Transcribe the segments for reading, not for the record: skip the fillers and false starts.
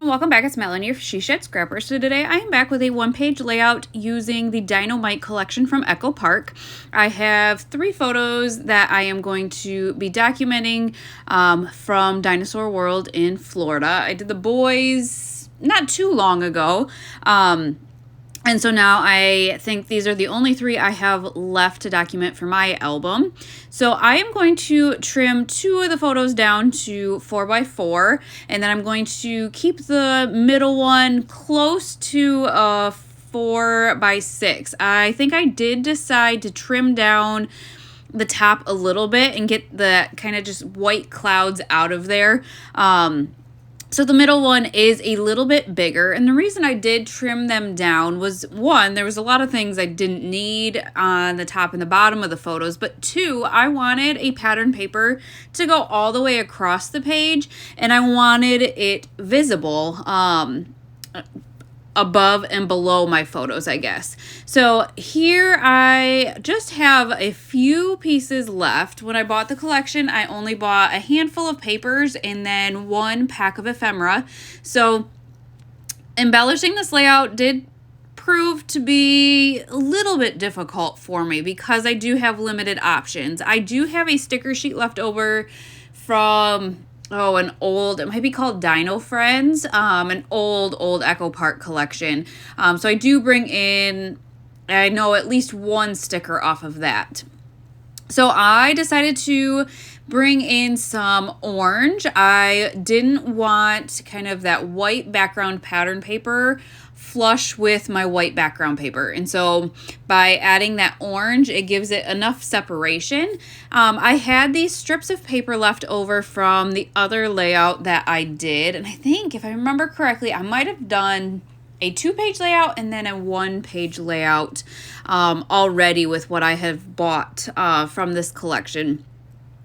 Welcome back, it's Melanie of She Shed Scrappers. So today I am back with a one-page layout using the Dino-Mite collection from Echo Park. I have 3 photos that I am going to be documenting from Dinosaur World in Florida. I did the boys not too long ago. And so now I think these are the only 3 I have left to document for my album. So I am going to trim 2 of the photos down to 4x4, and then I'm going to keep the middle one close to 4x6. I think I did decide to trim down the top a little bit and get the kind of just white clouds out of there. So the middle one is a little bit bigger, and the reason I did trim them down was, 1, there was a lot of things I didn't need on the top and the bottom of the photos, but 2, I wanted a pattern paper to go all the way across the page, and I wanted it visible above and below my photos, I guess. So here I just have a few pieces left. When I bought the collection, I only bought a handful of papers and then 1 pack of ephemera. So embellishing this layout did prove to be a little bit difficult for me because I do have limited options. I do have a sticker sheet left over from an old, it might be called Dino Friends, an old Echo Park collection. So I do bring in, I know, at least 1 sticker off of that. So I decided to bring in some orange. I didn't want kind of that white background pattern paper flush with my white background paper, and so by adding that orange, it gives it enough separation. I had these strips of paper left over from the other layout that I did, and I think, if I remember correctly, I might have done a 2-page layout and then a 1-page layout already with what I have bought from this collection.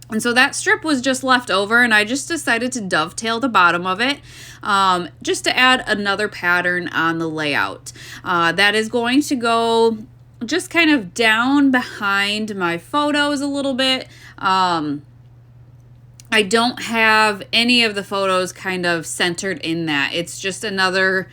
And so that strip was just left over, and I just decided to dovetail the bottom of it just to add another pattern on the layout. That is going to go just kind of down behind my photos a little bit. I don't have any of the photos kind of centered in that. It's just another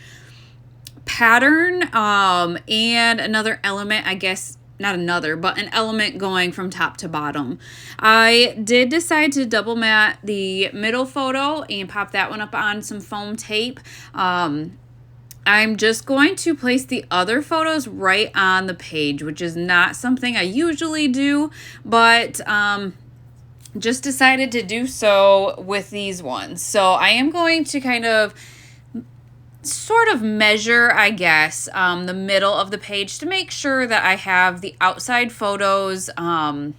pattern and another element, I guess. Not another, but an element going from top to bottom. I did decide to double mat the middle photo and pop that one up on some foam tape. I'm just going to place the other photos right on the page, which is not something I usually do, but just decided to do so with these ones. So I am going to kind of sort of measure, I guess, the middle of the page to make sure that I have the outside photos, I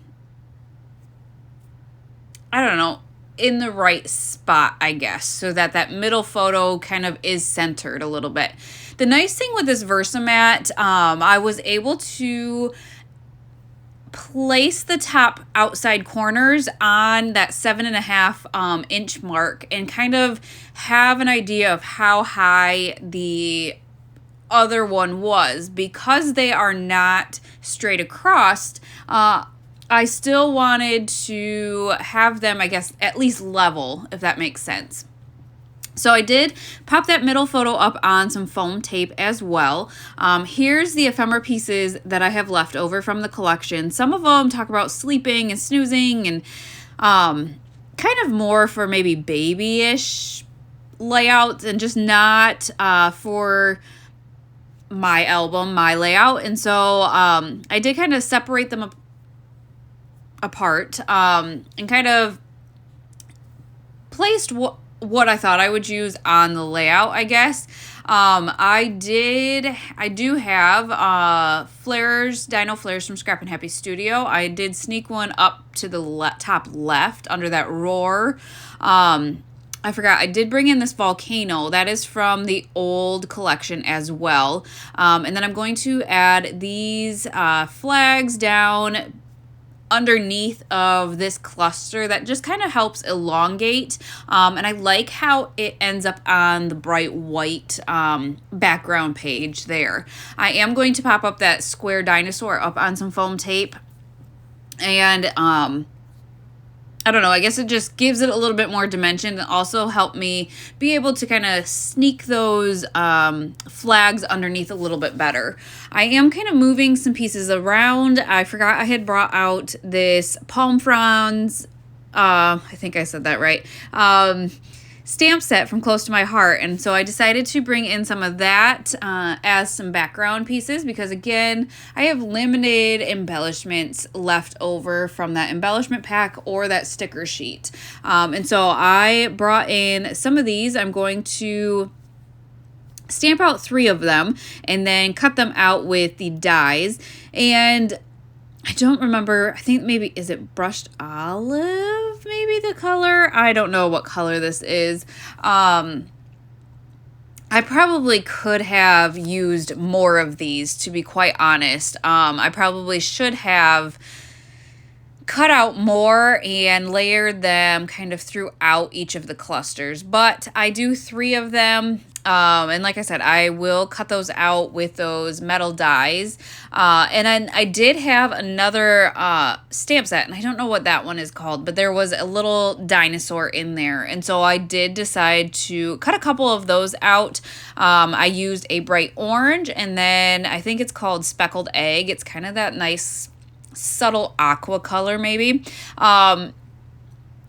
don't know, in the right spot, I guess, so that that middle photo kind of is centered a little bit. The nice thing with this Versamat, I was able to place the top outside corners on that 7.5 inch mark and kind of have an idea of how high the other one was. Because they are not straight across, I still wanted to have them, I guess, at least level, if that makes sense. So I did pop that middle photo up on some foam tape as well. Here's the ephemera pieces that I have left over from the collection. Some of them talk about sleeping and snoozing and kind of more for maybe babyish layouts and just not for my album, my layout. And so I did kind of separate them apart and kind of placed what I thought I would use on the layout, I guess. I do have flares, Dino flares from Scrap and Happy Studio. I did sneak one up to the top left under that roar. I forgot, I did bring in this volcano. That is from the old collection as well. And then I'm going to add these flags down underneath of this cluster that just kind of helps elongate, and I like how it ends up on the bright white background page there. I am going to pop up that square dinosaur up on some foam tape, and I don't know, I guess it just gives it a little bit more dimension and also help me be able to kind of sneak those flags underneath a little bit better. I am kind of moving some pieces around. I forgot I had brought out this palm fronds, I think I said that right, stamp set from Close to My Heart, and so I decided to bring in some of that as some background pieces because, again, I have limited embellishments left over from that embellishment pack or that sticker sheet, and so I brought in some of these. I'm going to stamp out 3 of them and then cut them out with the dies, and I don't remember, I think maybe, is it brushed olive, maybe the color? I don't know what color this is. I probably could have used more of these, to be quite honest. I probably should have cut out more and layered them kind of throughout each of the clusters, but I do 3 of them. And like I said, I will cut those out with those metal dies. And then I did have another stamp set, and I don't know what that one is called, but there was a little dinosaur in there. And so I did decide to cut a couple of those out. I used a bright orange, and then I think it's called Speckled Egg. It's kind of that nice subtle aqua color maybe.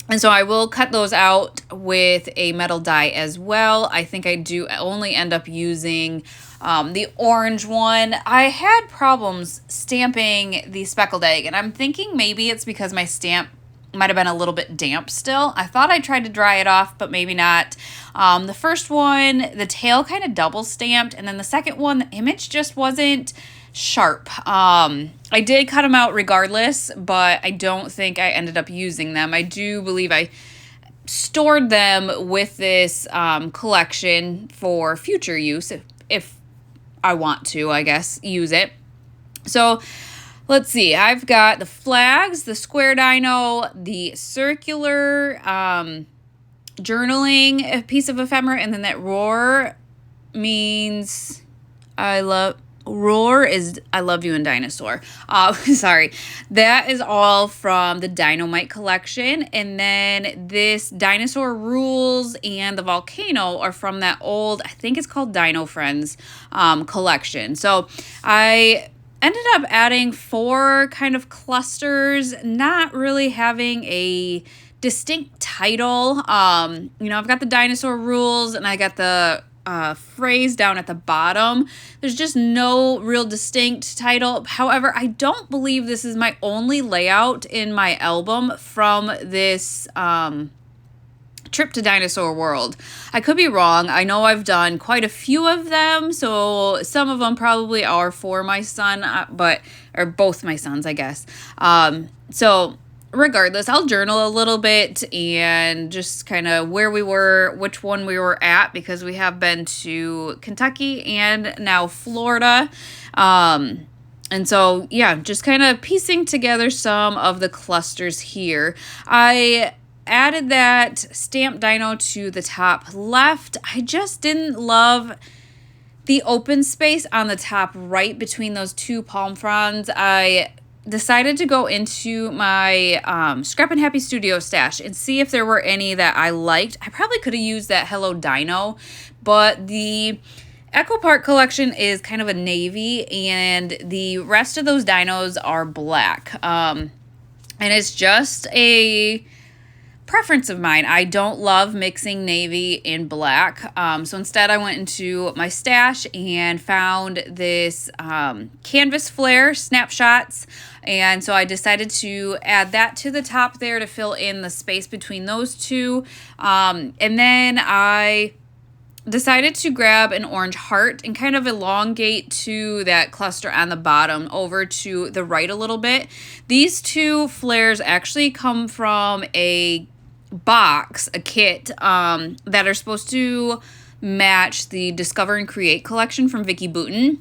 And so I will cut those out with a metal die as well. I think I do only end up using the orange one. I had problems stamping the speckled egg, and I'm thinking maybe it's because my stamp might have been a little bit damp still. I thought I tried to dry it off, but maybe not. The first one, the tail kind of double stamped, and then the second one, the image just wasn't sharp. I did cut them out regardless, but I don't think I ended up using them. I do believe I stored them with this collection for future use if I want to, I guess, use it. So let's see. I've got the flags, the square dino, the circular journaling piece of ephemera, and then that roar means roar is I love you and dinosaur. Sorry. That is all from the Dino-Mite collection. And then this dinosaur rules and the volcano are from that old, I think it's called Dino Friends collection. So I ended up adding 4 kind of clusters, not really having a distinct title. I've got the dinosaur rules and I got the phrase down at the bottom. There's just no real distinct title. However, I don't believe this is my only layout in my album from this trip to Dinosaur World. I could be wrong. I know I've done quite a few of them, so some of them probably are for my son, or both my sons, I guess. So regardless, I'll journal a little bit and just kind of where we were, which one we were at, because we have been to Kentucky and now Florida. And so, yeah, just kind of piecing together some of the clusters here. I added that stamped dino to the top left. I just didn't love the open space on the top right between those 2 palm fronds. I decided to go into my Scrap and Happy Studio stash and see if there were any that I liked. I probably could have used that Hello Dino, but the Echo Park collection is kind of a navy, and the rest of those dinos are black. And it's just a preference of mine. I don't love mixing navy in black. So instead I went into my stash and found this canvas flare snapshots. And so I decided to add that to the top there to fill in the space between those 2. And then I decided to grab an orange heart and kind of elongate to that cluster on the bottom over to the right a little bit. These 2 flares actually come from a box, a kit, that are supposed to match the Discover and Create collection from Vicki Boutin.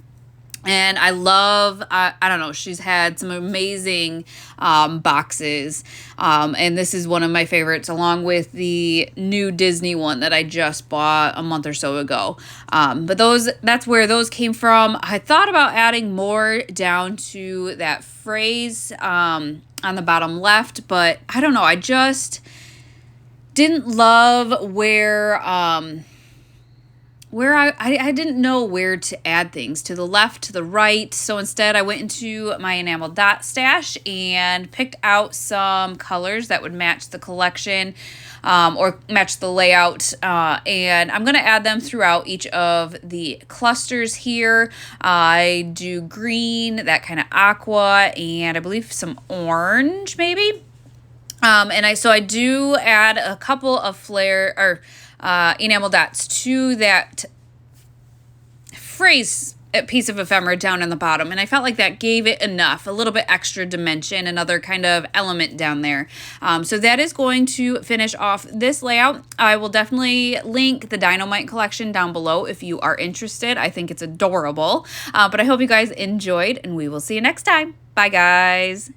And I love, I don't know, she's had some amazing boxes. And this is one of my favorites, along with the new Disney one that I just bought a month or so ago. But that's where those came from. I thought about adding more down to that phrase on the bottom left, but I don't know. I just didn't love where I didn't know where to add things, to the left, to the right. So instead I went into my enamel dot stash and picked out some colors that would match the collection or match the layout. And I'm going to add them throughout each of the clusters here. I do green, that kind of aqua, and I believe some orange maybe. So I do add a couple of flare or enamel dots to that phrase piece of ephemera down in the bottom, and I felt like that gave it enough, a little bit extra dimension, another kind of element down there. So that is going to finish off this layout. I will definitely link the Dino-Mite collection down below if you are interested. I think it's adorable, but I hope you guys enjoyed, and we will see you next time. Bye, guys.